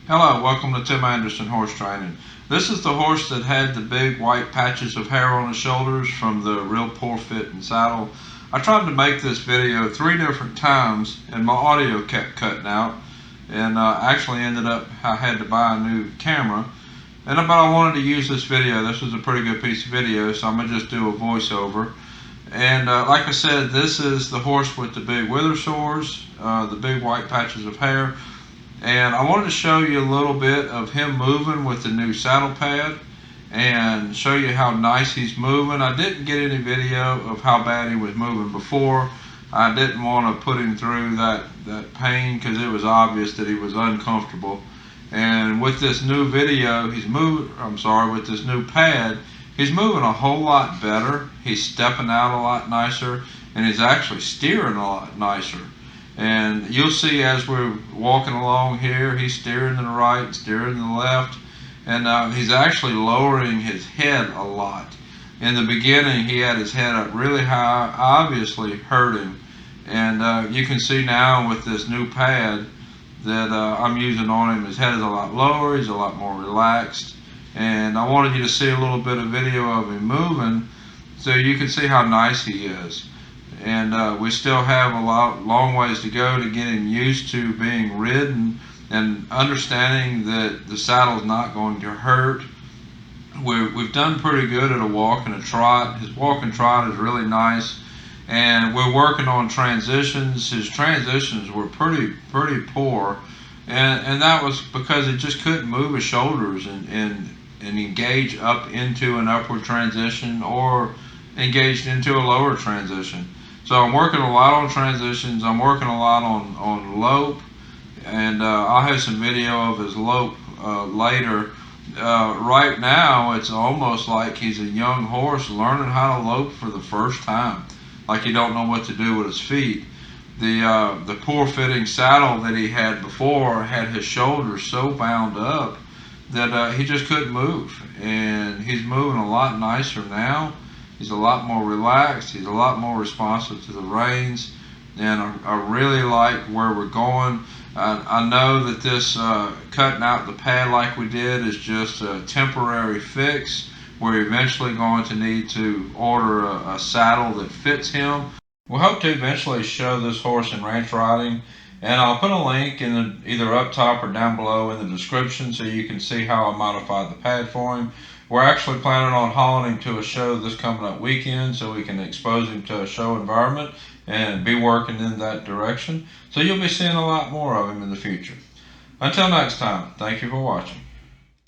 Hello, welcome to Tim Anderson Horse Training. This is the horse that had the big white patches of hair on his shoulders from the real poor fitting saddle. I tried to make this video 3 different times and my audio kept cutting out, and actually ended up I had to buy a new camera. But I wanted to use this video. This was a pretty good piece of video, so I'm going to just do a voiceover. And like I said, this is the horse with the big wither sores, the big white patches of hair. And I wanted to show you a little bit of him moving with the new saddle pad and show you how nice he's moving. I didn't get any video of how bad he was moving before. I didn't want to put him through that pain because it was obvious that he was uncomfortable. And with this new video, with this new pad, he's moving a whole lot better. He's stepping out a lot nicer, and he's actually steering a lot nicer. And you'll see as we're walking along here, he's steering to the right, steering to the left, and he's actually lowering his head a lot. In the beginning, he had his head up really high, obviously hurting. And you can see now with this new pad that I'm using on him, his head is a lot lower, he's a lot more relaxed. And I wanted you to see a little bit of video of him moving so you can see how nice he is. And we still have a long ways to go to get him used to being ridden and understanding that the saddle's not going to hurt. We've done pretty good at a walk and a trot. His walk and trot is really nice, and we're working on transitions. His transitions were pretty poor, and that was because he just couldn't move his shoulders and engage up into an upward transition or engaged into a lower transition. So I'm working a lot on transitions. I'm working a lot on lope, and I'll have some video of his lope later. Right now, it's almost like he's a young horse learning how to lope for the first time, like he don't know what to do with his feet. The poor fitting saddle that he had before had his shoulders so bound up that he just couldn't move, and he's moving a lot nicer now. He's a lot more relaxed. He's a lot more responsive to the reins, and I really like where we're going. I know that this cutting out the pad like we did is just a temporary fix. We're eventually going to need to order a saddle that fits him. We'll hope to eventually show this horse in ranch riding, and I'll put a link in either up top or down below in the description so you can see how I modified the pad for him. We're actually planning on hauling him to a show this coming up weekend so we can expose him to a show environment and be working in that direction. So you'll be seeing a lot more of him in the future. Until next time, thank you for watching.